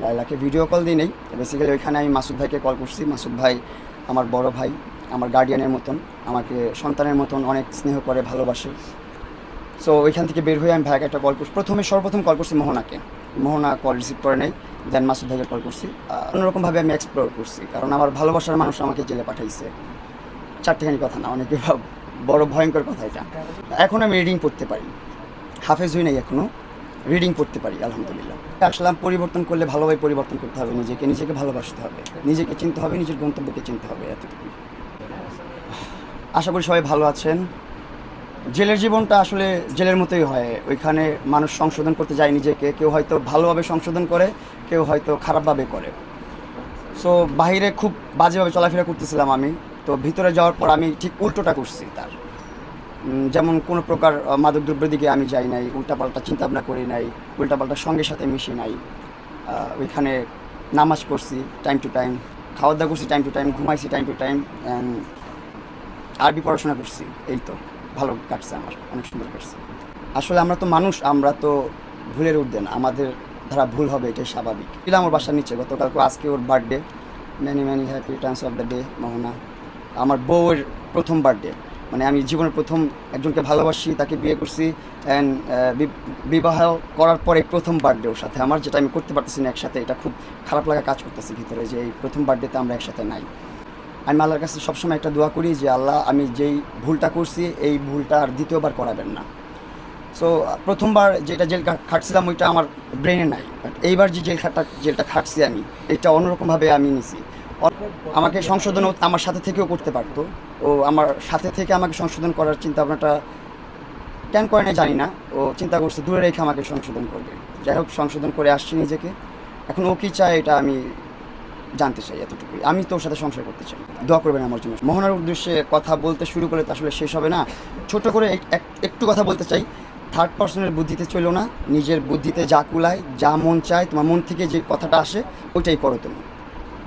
লাইলাকে video call দিই নেই, basically ওইখানে আমি মাসুদ ভাইকে কল করছি। মাসুদ ভাই আমার বড় ভাই, আমার গার্ডিয়ানের মতন, আমাকে সন্তানের মতন অনেক স্নেহ করে, ভালোবাসে। সো ওইখান থেকে বের হয়ে আমি ভাইকে একটা কল করছি। সর্বপ্রথম কল করছি মোহনাকে। মোহনা কল রিসিভ করে নেই, দেন মাসুদ ভাইকে কল করছি। অন্যরকমভাবে আমি এক্সপ্লোর করছি, কারণ আমার ভালোবাসার মানুষ আমাকে জেলে পাঠাইছে। চারটেখানি কথা না, অনেকে বড় ভয়ঙ্কর কথা এটা। এখন আমি রিডিং পড়তে পারি, হাফেজ হই নাই এখনও, রিডিং পড়তে পারি আলহামদুলিল্লাহ। আসলাম পরিবর্তন করলে ভালোভাবে পরিবর্তন করতে হবে, নিজেকে ভালোবাসতে হবে, নিজেকে চিনতে হবে, নিজের গন্তব্যকে চিনতে হবে, এতটুকুই। আশা করি সবাই ভালো আছেন। জেলের জীবনটা আসলে জেলের মতোই হয়। ওইখানে মানুষ সংশোধন করতে যায় নিজেকে, কেউ হয়তো ভালোভাবে সংশোধন করে, কেউ হয়তো খারাপভাবে করে। সো বাহিরে খুব বাজেভাবে চলাফেরা করতেছিলাম আমি, তো ভিতরে যাওয়ার পর আমি ঠিক উল্টোটা করছি তার। যেমন কোনো প্রকার মাদকদ্রব্যের দিকে আমি যাই নাই, উল্টাপাল্টা চিন্তাভাবনা করি নাই, উল্টাপাল্টা সঙ্গের সাথে মিশি নাই। ওইখানে নামাজ পড়ছি টাইম টু টাইম, খাওয়া দাওয়া করছি টাইম টু টাইম, ঘুমাইছি টাইম টু টাইম, অ্যান্ড আরবি পড়াশোনা করছি। এই তো ভালো কাটছে, আমার অনেক সুন্দর কাটছে। আসলে আমরা তো মানুষ, আমরা তো ভুলের ঊর্ধ্বে না, আমাদের ধারা ভুল হবে, এটাই স্বাভাবিক। ছিলাম ওর বাসার নিচে গতকালকে, আজকে ওর birthday. Many happy returns of the day Mohona. আমার বউয়ের প্রথম বার্থডে, মানে আমি জীবনের প্রথম একজনকে ভালোবাসি, তাকে বিয়ে করছি, অ্যান্ড বিবাহ করার পরে প্রথম বার্থডে ওর সাথে আমার, যেটা আমি করতে পারতেছি না একসাথে। এটা খুব খারাপ লাগা কাজ করতেছে ভিতরে, যে এই প্রথম বার্থডেতে আমরা একসাথে নাই। আমি আল্লাহর কাছে সবসময় একটা দোয়া করি যে আল্লাহ, আমি যেই ভুলটা করছি এই ভুলটা আর দ্বিতীয়বার করাবেন না। সো প্রথমবার যেটা জেল খাটছিলাম ওইটা আমার ব্রেনে নাই, বাট এইবার যে জেলটা খাটছি আমি, এটা অন্যরকমভাবে আমি নিছি। আমাকে সংশোধনও আমার সাথে থেকেও করতে পারতো, ও আমার সাথে থেকে আমাকে সংশোধন করার চিন্তা ভাবনাটা কেন করে না জানি না, ও চিন্তা করছে দূরে রেখে আমাকে সংশোধন করবে। যাই হোক, সংশোধন করে আসছি নিজেকে। এখন ও কী চায় এটা আমি জানতে চাই, এতটুকুই। আমি তোর সাথে সংসার করতে চাই, দোয়া করবেন আমার জন্য। মোহনার উদ্দেশ্যে কথা বলতে শুরু করলে তো আসলে শেষ হবে না। ছোট করে একটু কথা বলতে চাই। থার্ড পার্সনের বুদ্ধিতে চলো না, নিজের বুদ্ধিতে যা কুলায়, যা মন চায়, তোমার মন থেকে যে কথাটা আসে ওইটাই করো তুমি।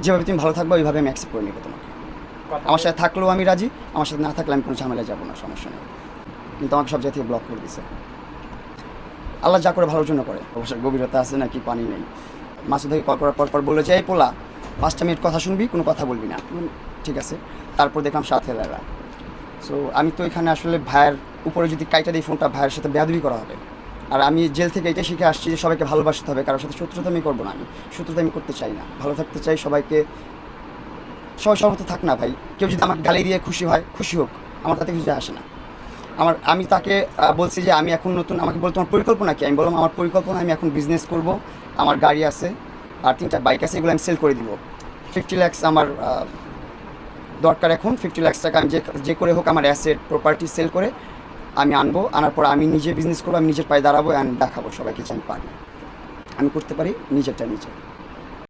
যেভাবে তুমি ভালো থাকবে ওইভাবে আমি অ্যাকসেপ্ট করে নেবো তোমাকে। আমার সাথে থাকলেও আমি রাজি, আমার সাথে না থাকলে আমি কোনো ঝামেলা যাবো না, সমস্যা নেই। কিন্তু আমাকে সব জায়গা থেকে ব্লক করে দিছে। আল্লাহ যা করে ভালোর জন্য করে, অবশ্যই গভীরতা আছে নাকি পানি নেই। মাসুদ ভাই কল করার পর বললো যে এই পোলা 5টা মিনিট কথা শুনবি, কোনো কথা বলবি না। ঠিক আছে। তারপর দেখলাম সাথে লাইলা। সো আমি তো এখানে আসলে ভাইয়ের উপরে যদি কাইটা দিই ফোনটা, ভাইয়ের সাথে বেয়াদবি করা হবে। আর আমি জেল থেকে এটা শিখে আসছি যে সবাইকে ভালোবাসতে হবে, কারোর সাথে শত্রুতা আমি করবো না। আমি শত্রুতা আমি করতে চাই না, ভালো থাকতে চাই। সবাইকে সবাই সর্বত থাক না ভাই। কেউ যদি আমাকে গালি দিয়ে খুশি হয়, খুশি হোক, আমার তাতে কিছু যায় আসে না। আমি তাকে বলছি যে আমি এখন নতুন, আমাকে বলতো তোমার পরিকল্পনা কি? আমি বললাম আমার পরিকল্পনা, আমি এখন বিজনেস করব, আমার গাড়ি আছে আর 3টা বাইক আছে, এগুলো আমি সেল করে দিব। 50 লাখ আমার দরকার এখন। 50 লাখ টাকা আমি যে করে হোক আমার অ্যাসেট প্রপার্টি সেল করে আমি আনবো। আনার পর আমি নিজে বিজনেস করবো, আমি নিজের পায়ে দাঁড়াবো, অ্যান্ড দেখাবো সবাইকে যে আমি পারি, আমি করতে পারি নিজেরটা নিজে।